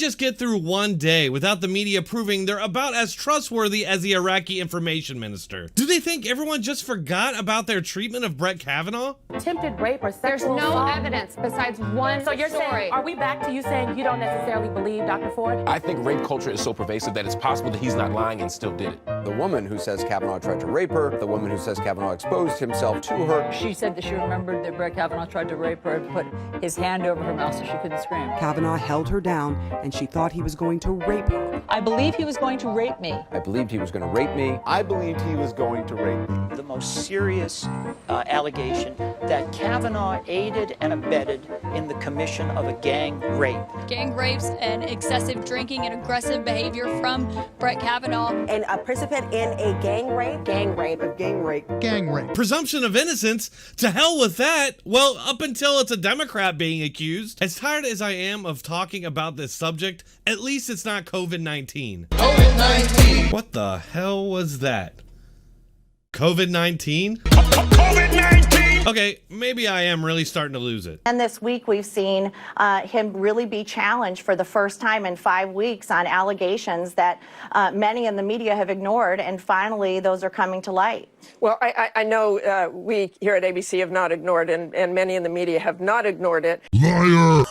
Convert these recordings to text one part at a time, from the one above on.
just get through one day without the media proving they're about as trustworthy as the Iraqi information minister? Do they think everyone just forgot about their treatment of Brett Kavanaugh? Attempted rape or There's sexual no assault. evidence besides one So you're story. saying, are we back to you saying you don't necessarily believe Dr. Ford? I think rape culture is so pervasive that it's possible that he's not lying and still did it. The woman who says Kavanaugh tried to rape her, the woman who says Kavanaugh exposed himself to her. She said that she remembered that Brett Kavanaugh tried to rape her and put his hand over her mouth so she couldn't scream. Kavanaugh held her down, and she thought he was going to rape her. I believe he was going to rape me. I believed he was going to rape me. I believed he was going to rape me. The most serious allegation that Kavanaugh aided and abetted in the commission of a gang rape. Gang rapes and excessive drinking and aggressive behavior from Brett Kavanaugh. And a participant in a gang rape? Gang rape. Gang rape. Presumption of innocence? To hell with that. Well, up until it's a Democrat being accused. As tired as I am of talking about this subject, at least it's not COVID-19. COVID-19. What the hell was that? COVID-19? COVID-19. Okay, maybe I am really starting to lose it. And this week we've seen him really be challenged for the first time in 5 weeks on allegations that many in the media have ignored, and finally those are coming to light. Well, I know we here at ABC have not ignored, and many in the media have not ignored it. Liar.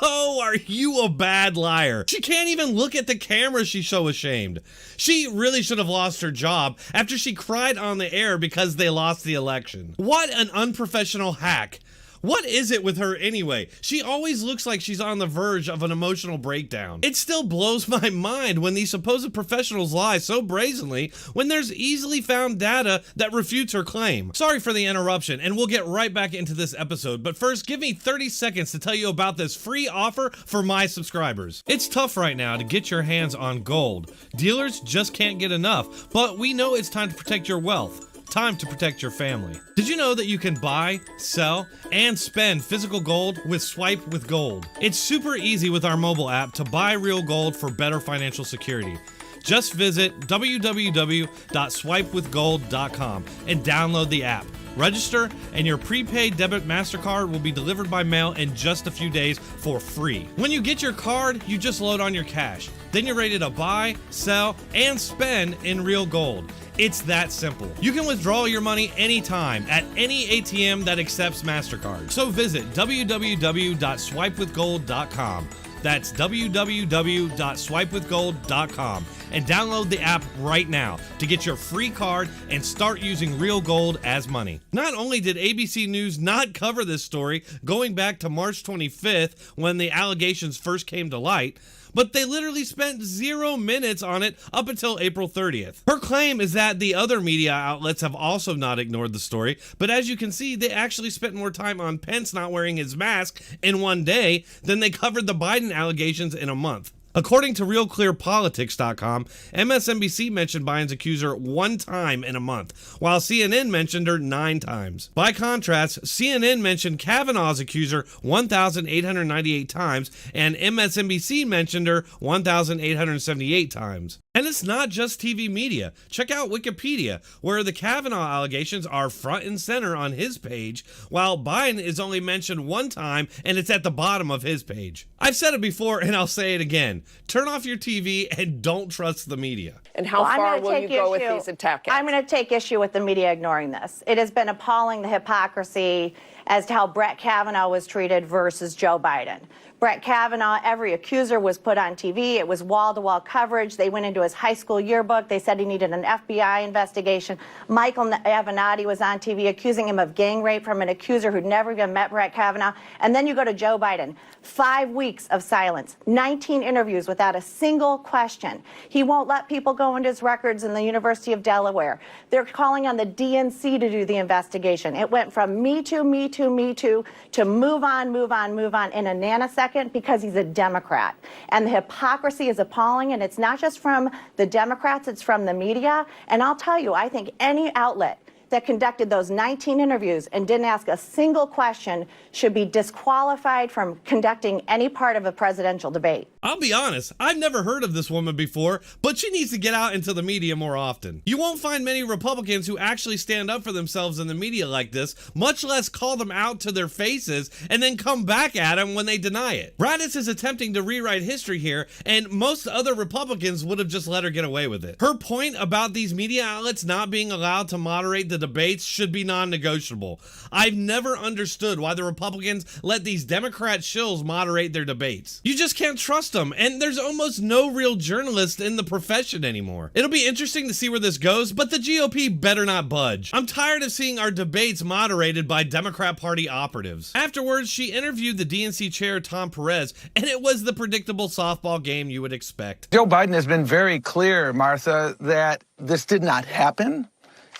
Oh, are you a bad liar? She can't even look at the camera, she's so ashamed. She really should have lost her job after she cried on the air because they lost the election. What an unprofessional hack. What is it with her anyway? She always looks like she's on the verge of an emotional breakdown. It still blows my mind when these supposed professionals lie so brazenly when there's easily found data that refutes her claim. Sorry for the interruption, and we'll get right back into this episode, but first give me 30 seconds to tell you about this free offer for my subscribers. It's tough right now to get your hands on gold. Dealers just can't get enough, but we know it's time to protect your wealth. Time to protect your family. Did you know that you can buy, sell, and spend physical gold with Swipe with Gold? It's super easy with our mobile app to buy real gold for better financial security. Just visit www.swipewithgold.com and download the app. Register, and your prepaid debit MasterCard will be delivered by mail in just a few days for free. When you get your card, you just load on your cash. Then you're ready to buy, sell, and spend in real gold. It's that simple. You can withdraw your money anytime at any ATM that accepts MasterCard. So visit www.swipewithgold.com. That's www.swipewithgold.com and download the app right now to get your free card and start using real gold as money. Not only did ABC News not cover this story going back to March 25th when the allegations first came to light, but they literally spent 0 minutes on it up until April 30th. Her claim is that the other media outlets have also not ignored the story, but as you can see, they actually spent more time on Pence not wearing his mask in one day than they covered the Biden allegations in a month. According to RealClearPolitics.com, MSNBC mentioned Biden's accuser 1 time in a month, while CNN mentioned her 9 times. By contrast, CNN mentioned Kavanaugh's accuser 1,898 times, and MSNBC mentioned her 1,878 times. And it's not just TV media. Check out Wikipedia, where the Kavanaugh allegations are front and center on his page, while Biden is only mentioned 1 time and it's at the bottom of his page. I've said it before and I'll say it again. Turn off your TV and don't trust the media. And how far will you go with these attack ads? I'm going to take issue with the media ignoring this. It has been appalling, the hypocrisy as to how Brett Kavanaugh was treated versus Joe Biden. Brett Kavanaugh, every accuser was put on TV. It was wall-to-wall coverage. They went into his high school yearbook. They said he needed an FBI investigation. Michael Avenatti was on TV accusing him of gang rape from an accuser who'd never even met Brett Kavanaugh. And then you go to Joe Biden. 5 weeks of silence, 19 interviews without a single question. He won't let people go into his records in the University of Delaware. They're calling on the DNC to do the investigation. It went from me too, me too, me too, to move on, move on, move on in a nanosecond because he's a Democrat. And the hypocrisy is appalling, and it's not just from the Democrats, it's from the media. And I'll tell you, I think any outlet that conducted those 19 interviews and didn't ask a single question should be disqualified from conducting any part of a presidential debate. I'll be honest, I've never heard of this woman before, but she needs to get out into the media more often. You won't find many Republicans who actually stand up for themselves in the media like this, much less call them out to their faces and then come back at them when they deny it. Raddatz is attempting to rewrite history here, and most other Republicans would have just let her get away with it. Her point about these media outlets not being allowed to moderate the debates should be non-negotiable. I've never understood why the Republicans let these Democrat shills moderate their debates. You just can't trust them, and there's almost no real journalists in the profession anymore. It'll be interesting to see where this goes, but the GOP better not budge. I'm tired of seeing our debates moderated by Democrat Party operatives. Afterwards, she interviewed the DNC chair, Tom Perez, and it was the predictable softball game you would expect. Joe Biden has been very clear, Martha, that this did not happen.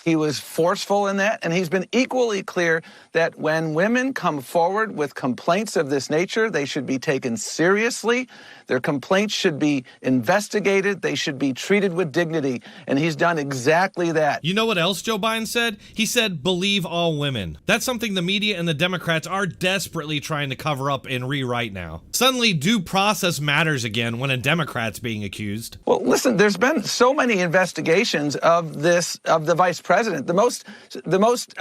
He was forceful in that, and he's been equally clear that when women come forward with complaints of this nature, they should be taken seriously. Their complaints should be investigated. They should be treated with dignity, and he's done exactly that. You know what else Joe Biden said? He said, believe all women. That's something the media and the Democrats are desperately trying to cover up and rewrite now. Suddenly, due process matters again when a Democrat's being accused. Well, listen, there's been so many investigations of the vice president. The most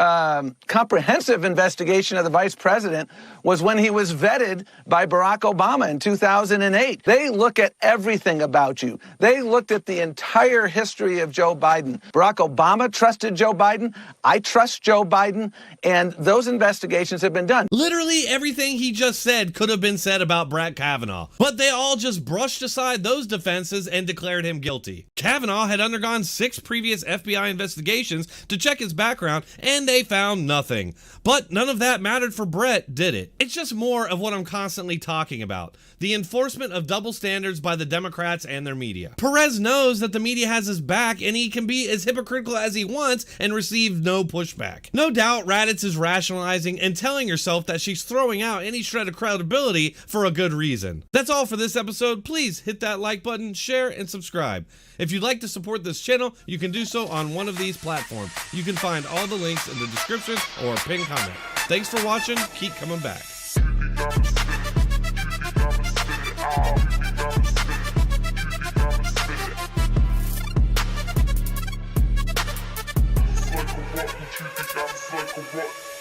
comprehensive investigation of the vice president was when he was vetted by Barack Obama in 2008. They look at everything about you. They looked at the entire history of Joe Biden. Barack Obama trusted Joe Biden. I trust Joe Biden. And those investigations have been done. Literally everything he just said could have been said about Brett Kavanaugh, but they all just brushed aside those defenses and declared him guilty. Kavanaugh had undergone 6 previous FBI investigations to check his background, and they found nothing. But none of that mattered for Brett, did it? It's just more of what I'm constantly talking about. The enforcement of double standards by the Democrats and their media. Perez knows that the media has his back, and he can be as hypocritical as he wants and receive no pushback. No doubt Raddatz is rationalizing and telling herself that she's throwing out any shred of credibility for a good reason. That's all for this episode. Please hit that like button, share, and subscribe. If you'd like to support this channel, you can do so on one of these platforms. You can find all the links in the description or pinned comment. Thanks for watching. Keep coming back. Like a what?